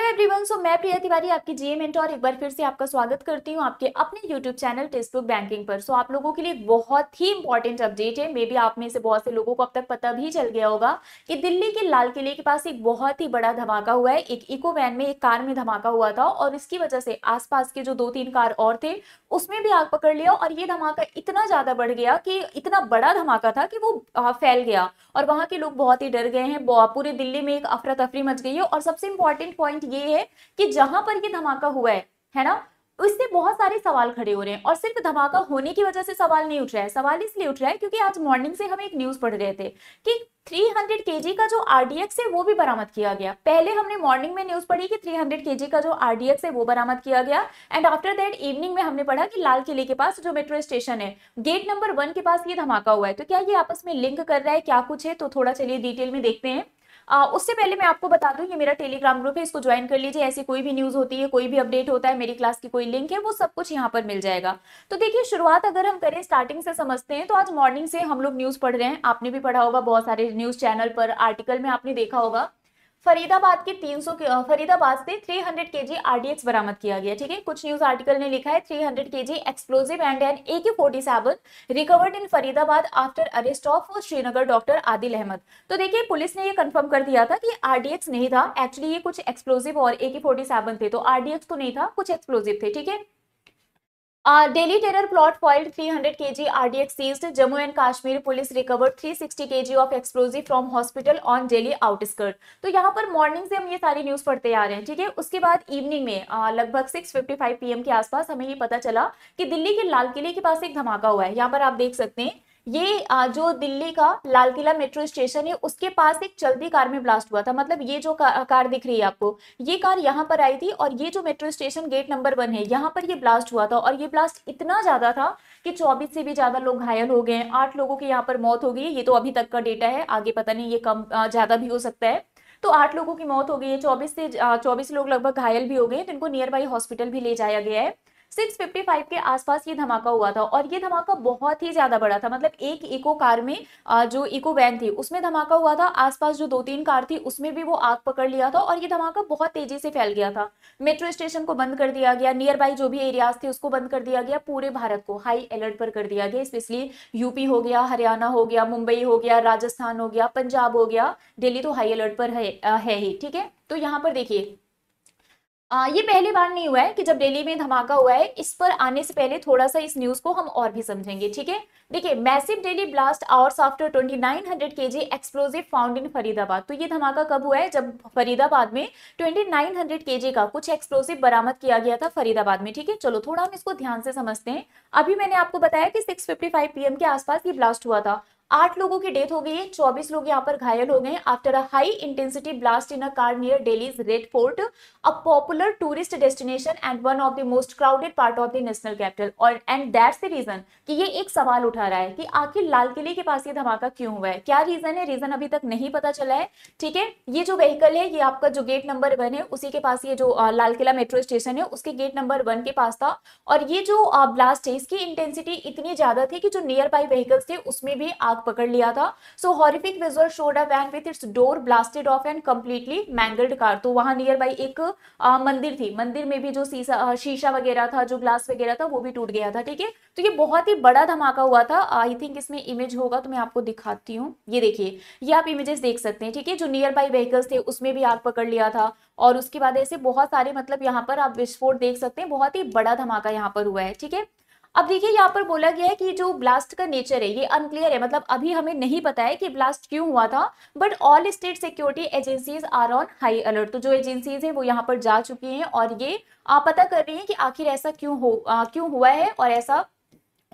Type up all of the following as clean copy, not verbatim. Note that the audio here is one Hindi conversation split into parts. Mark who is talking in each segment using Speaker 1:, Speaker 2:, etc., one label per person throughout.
Speaker 1: एवरीवन, सो मैं प्रिया तिवारी आपकी जीए मेंटोर एक बार फिर से आपका स्वागत करती हूँ आपके अपने यूट्यूब चैनल टेक्स्टबुक बैंकिंग पर। सो आप लोगों के लिए एक बहुत ही इंपॉर्टेंट अपडेट है। मे बी आप में से बहुत से लोगों को अब तक पता भी चल गया होगा कि दिल्ली के लाल किले के पास एक बहुत ही बड़ा धमाका हुआ है। एक इको वैन में एक कार में धमाका हुआ था और इसकी वजह से आसपास के जो 2-3 कार और थे उसमें भी आग पकड़ लिया और ये धमाका इतना ज्यादा बढ़ गया कि इतना बड़ा धमाका था कि वो फैल गया और वहां के लोग बहुत ही डर गए हैं। पूरे दिल्ली में एक अफरा तफरी मच गई है और सबसे इंपॉर्टेंट पॉइंट ये है कि जहां पर ये धमाका हुआ है ना, इससे बहुत सारे सवाल खड़े हो रहे हैं और सिर्फ धमाका होने की वजह से सवाल नहीं उठ रहा है। सवाल इसलिए उठ रहा है क्योंकि आज मॉर्निंग से हम एक न्यूज पढ़ रहे थे कि 300 केजी का जो आरडीएक्स है वो भी बरामद किया गया। पहले हमने मॉर्निंग में न्यूज पढ़ी कि 300 केजी का जो आरडीएक्स है वो बरामद किया गया एंड आफ्टर दैट इवनिंग में हमने पढ़ा कि लाल किले के पास जो मेट्रो स्टेशन है गेट नंबर 1 के पास ये धमाका हुआ है। तो क्या ये आपस में लिंक कर रहा है, क्या कुछ है, तो थोड़ा चलिए डिटेल में देखते हैं। उससे पहले मैं आपको बता दूं, ये मेरा टेलीग्राम ग्रुप है, इसको ज्वाइन कर लीजिए। ऐसी कोई भी न्यूज होती है, कोई भी अपडेट होता है, मेरी क्लास की कोई लिंक है, वो सब कुछ यहाँ पर मिल जाएगा। तो देखिए, शुरुआत अगर हम करें स्टार्टिंग से समझते हैं तो आज मॉर्निंग से हम लोग न्यूज पढ़ रहे हैं। आपने भी पढ़ा होगा, बहुत सारे न्यूज चैनल पर आर्टिकल में आपने देखा होगा फरीदाबाद के 300 फरीदाबाद से 300 केजी आरडीएक्स बरामद किया गया। ठीक है, कुछ न्यूज आर्टिकल ने लिखा है 300 KG explosive and an AK-47 recovered in Faridabad after arrest of Srinagar doctor Adil Ahmad. तो देखिए, पुलिस ने ये कंफर्म कर दिया था कि आरडीएक्स नहीं था, एक्चुअली ये कुछ एक्सप्लोजिव और AK-47 थे। तो आरडीएक्स तो नहीं था, कुछ एक्सप्लोजिव थे। ठीक है, Delhi terror plot foiled 300 kg RDX seized. Jammu and Kashmir police recovered 360 kg of explosive from hospital on Delhi outskirt. तो यहाँ पर मॉर्निंग से हम ये सारी न्यूज पढ़ते आ रहे हैं। ठीक है, उसके बाद इवनिंग में लगभग 6:55 PM के आसपास हमें ये पता चला कि दिल्ली के लाल किले के पास एक धमाका हुआ है। यहाँ पर आप देख सकते हैं, ये जो दिल्ली का लाल किला मेट्रो स्टेशन है उसके पास एक चलती कार में ब्लास्ट हुआ था। मतलब ये जो कार दिख रही है आपको, ये कार यहाँ पर आई थी और ये जो मेट्रो स्टेशन गेट नंबर 1 है यहाँ पर ये ब्लास्ट हुआ था और ये ब्लास्ट इतना ज्यादा था कि 24 से भी ज्यादा लोग घायल हो गए हैं। 8 लोगों की यहाँ पर मौत हो गई है। ये तो अभी तक का डेटा है, आगे पता नहीं ये कम ज्यादा भी हो सकता है। तो 8 लोगों की मौत हो गई है, 24 लोग लगभग घायल भी हो गए हैं, तो इनको नियर बाई हॉस्पिटल भी ले जाया गया है। 6:55 के आसपास ये धमाका हुआ था और ये धमाका बहुत ही ज्यादा बड़ा था। मतलब एक इको कार में जो इको वैन थी उसमें धमाका हुआ था, आसपास जो 2-3 कार थी उसमें भी वो आग पकड़ लिया था और ये धमाका बहुत तेजी से फैल गया था। मेट्रो स्टेशन को बंद कर दिया गया, नियर बाई जो भी एरियाज थे उसको बंद कर दिया गया, पूरे भारत को हाई अलर्ट पर कर दिया गया। स्पेशली यूपी हो गया, हरियाणा हो गया, मुंबई हो गया, राजस्थान हो गया, पंजाब हो गया, दिल्ली तो हाई अलर्ट पर है ही। ठीक है, तो यहाँ पर देखिए, ये पहली बार नहीं हुआ है कि जब दिल्ली में धमाका हुआ है। इस पर आने से पहले थोड़ा सा इस न्यूज को हम और भी समझेंगे। ठीक है, देखिए, massive Delhi blast hours after 2900 KG explosive found in Faridabad. तो ये धमाका कब हुआ है? जब फरीदाबाद में 2900 केजी का कुछ एक्सप्लोजिव बरामद किया गया था फरीदाबाद में। ठीक है, चलो थोड़ा हम इसको ध्यान से समझते हैं। अभी मैंने आपको बताया कि 6:55 PM के आसपास ये ब्लास्ट हुआ था। 8 लोगों की डेथ हो गई है, 24 लोग यहाँ पर घायल हो गए हैं after a high intensity blast in a car near Delhi's red fort, a popular tourist destination and one of the most crowded part of the national capital. और एंड दैट्स द रीजन कि ये एक सवाल उठा रहा है कि आखिर लाल किले के पास ये धमाका क्यों हुआ है, क्या रीजन है? रीजन अभी तक नहीं पता चला है। ठीक है, ये जो व्हीकल है ये आपका जो गेट नंबर 1 है उसी के पास, ये जो लाल किला मेट्रो स्टेशन है उसके गेट नंबर 1 के पास था और ये जो ब्लास्ट है इसकी इंटेंसिटी इतनी ज्यादा थी कि जो नियर बाई व्हीकल्स थे उसमें भी आग पकड़ लिया था। So horrific visual showed a van with its door blasted off and completely mangled car. तो वहां नियर बाई एक मंदिर थी, मंदिर में भी जो शीशा वगैरह था, जो ग्लास वगैरह था वो भी टूट गया था। ठीक है, तो ये बहुत ही बड़ा धमाका हुआ था। आई थिंक इसमें इमेज होगा तो मैं आपको दिखाती हूँ। ये देखिए, ये आप इमेजेस देख सकते हैं। ठीक है, जो नियर बाई व्हीकल्स थे उसमें भी आग पकड़ लिया था और उसके बाद ऐसे बहुत सारे, मतलब यहाँ पर आप विस्फोट देख सकते हैं। बहुत ही बड़ा धमाका यहाँ पर हुआ है। ठीक है, अब देखिए, यहाँ पर बोला गया है कि जो ब्लास्ट का नेचर है ये अनक्लियर है। मतलब अभी हमें नहीं पता है कि ब्लास्ट क्यों हुआ था, but all state security agencies are on high alert. तो जो एजेंसीज हैं वो यहाँ पर जा चुकी हैं और ये पता कर रही हैं कि आखिर ऐसा क्यों हुआ है और ऐसा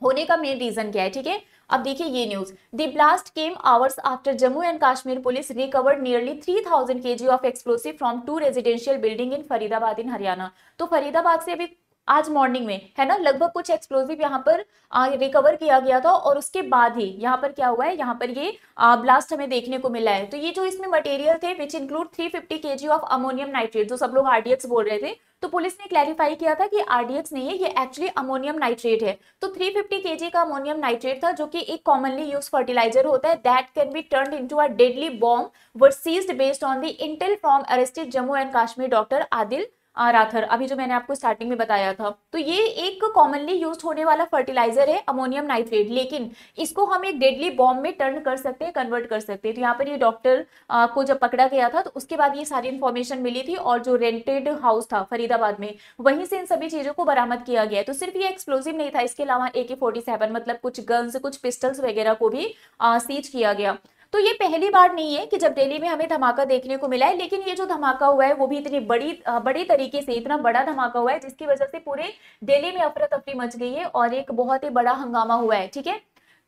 Speaker 1: होने का मेन रीजन क्या है। ठीक है, अब देखिए ये news, the blast came hours after Jammu and Kashmir police recovered nearly 3000 KG of explosive from 2 residential building in Faridabad in Haryana. तो फरीदाबाद से अभी आज मॉर्निंग में, है ना, लगभग कुछ एक्सप्लोजिव यहाँ पर रिकवर किया गया था और उसके बाद ही यहाँ पर क्या हुआ है, यहाँ पर ये ब्लास्ट हमें देखने को मिला है। तो ये जो इसमें मटेरियल थे which include 350 kg of ammonium nitrate, जो सब लोग आरडीएक्स बोल रहे थे, तो पुलिस ने क्लैरिफाई किया था कि आरडीएक्स नहीं है, ये एक्चुअली अमोनियम नाइट्रेट है। तो 350 kg का अमोनियम नाइट्रेट था, जो कि एक कॉमनली यूज फर्टिलाइजर होता है that can be turned into a deadly bomb, were seized based on the intel from arrested Jammu and Kashmir doctor Adil Rather, अभी जो मैंने आपको स्टार्टिंग में बताया था। तो ये एक कॉमनली यूज होने वाला फर्टिलाइजर है अमोनियम नाइट्रेट, लेकिन इसको हम एक डेडली बॉम्ब में टर्न कर सकते हैं, कन्वर्ट कर सकते हैं। तो यहाँ पर ये डॉक्टर को जब पकड़ा गया था तो उसके बाद ये सारी इन्फॉर्मेशन मिली थी, और जो रेंटेड हाउस था फरीदाबाद में, वहीं से इन सभी चीजों को बरामद किया गया है। तो सिर्फ ये एक्सप्लोजिव नहीं था, इसके अलावा AK-47 मतलब कुछ गन्स, कुछ पिस्टल्स वगैरह को भी सीज किया गया। तो ये पहली बार नहीं है कि जब दिल्ली में हमें धमाका देखने को मिला है, लेकिन ये जो धमाका हुआ है वो भी इतनी बड़ी तरीके से, इतना बड़ा धमाका हुआ है जिसकी वजह से पूरे दिल्ली में अफरा तफरी मच गई है और एक बहुत ही बड़ा हंगामा हुआ है। ठीक है,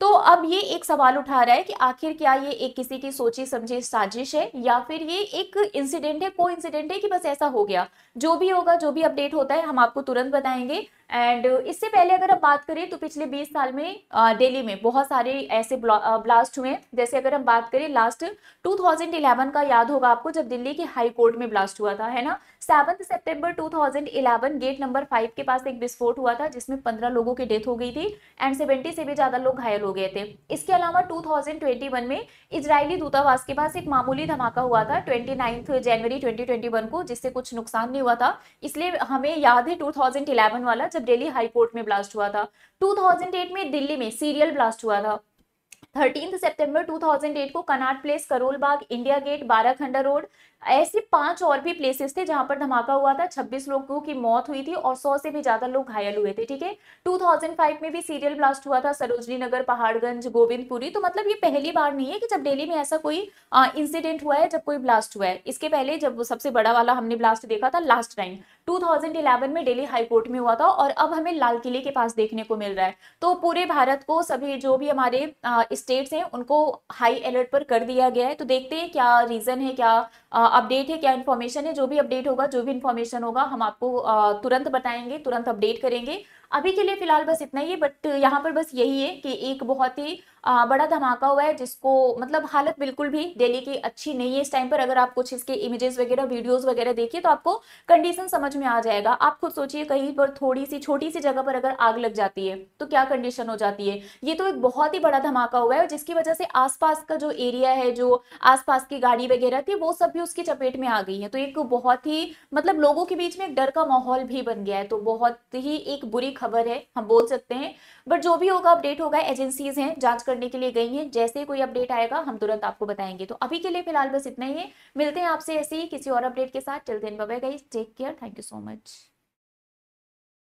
Speaker 1: तो अब ये एक सवाल उठा रहा है कि आखिर क्या ये एक किसी की सोची समझी साजिश है, या फिर ये एक इंसिडेंट है, को इंसिडेंट है कि बस ऐसा हो गया। जो भी होगा, जो भी अपडेट होता है, हम आपको तुरंत बताएंगे। एंड इससे पहले अगर हम बात करें तो पिछले 20 साल में दिल्ली में बहुत सारे ऐसे ब्लास्ट हुए हैं। जैसे अगर हम बात करें लास्ट 2011 का, याद होगा आपको, जब दिल्ली के हाई कोर्ट में ब्लास्ट हुआ था, है ना, 7 सितंबर 2011 गेट नंबर 5 के पास एक विस्फोट हुआ था जिसमें 15 लोगों की डेथ हो गई थी एंड 70 से भी ज्यादा लोग घायल हो गए थे। इसके अलावा 2021 में इजरायली दूतावास के पास एक मामूली धमाका हुआ था 29 जनवरी 2021 को, जिससे कुछ नुकसान नहीं हुआ था, इसलिए हमें याद है 2011 वाला, जब दिल्ली हाई कोर्ट में ब्लास्ट हुआ था। 2008 में दिल्ली में सीरियल ब्लास्ट हुआ था। 13 सितंबर 2008 को Connaught place, Karol Bagh, India gate, बाराखंडा road, ऐसे 5 और भी प्लेसेस थे जहां पर धमाका हुआ था। 26 लोगों की मौत हुई थी और 100 से भी ज्यादा लोग घायल हुए थे। ठीक है, 2005 में भी सीरियल ब्लास्ट हुआ था सरोजनी नगर, पहाड़गंज, गोविंदपुरी। तो मतलब ये पहली बार नहीं है कि जब दिल्ली में ऐसा कोई इंसिडेंट हुआ है, जब कोई ब्लास्ट हुआ है। इसके पहले जब सबसे बड़ा वाला हमने ब्लास्ट देखा था लास्ट टाइम 2011 में दिल्ली हाई कोर्ट में हुआ था, और अब हमें लाल किले के पास देखने को मिल रहा है। तो पूरे भारत को, सभी जो भी हमारे स्टेट्स हैं, उनको हाई अलर्ट पर कर दिया गया है। तो देखते हैं क्या रीजन है, क्या अपडेट है, क्या इन्फॉर्मेशन है। जो भी अपडेट होगा, जो भी इन्फॉर्मेशन होगा, हम आपको तुरंत बताएंगे, तुरंत अपडेट करेंगे। अभी के लिए फिलहाल बस इतना ही है, बट यहाँ पर बस यही है कि एक बहुत ही बड़ा धमाका हुआ है, जिसको मतलब हालत बिल्कुल भी दिल्ली की अच्छी नहीं है इस टाइम पर। अगर आप कुछ इसके इमेजेस वगैरह, वीडियोस वगैरह देखिए तो आपको कंडीशन समझ में आ जाएगा। आप खुद सोचिए, कहीं पर थोड़ी सी छोटी सी जगह पर अगर आग लग जाती है तो क्या कंडीशन हो जाती है। ये तो एक बहुत ही बड़ा धमाका हुआ है, जिसकी वजह से आसपास का जो एरिया है, जो आसपास की गाड़ी वगैरह थी, वो सब भी उसकी चपेट में आ गई है। तो एक बहुत ही मतलब लोगों के बीच में एक डर का माहौल भी बन गया है। तो बहुत ही एक बुरी खबर है, हम बोल सकते हैं। बट जो भी होगा, अपडेट होगा, एजेंसीज हैं, जांच करने के लिए गई हैं, जैसे ही कोई अपडेट आएगा हम तुरंत आपको बताएंगे। तो अभी के लिए फिलहाल बस इतना ही है, मिलते हैं आपसे ऐसे ही किसी और अपडेट के साथ। Till then bye bye guys, take care, thank you so much.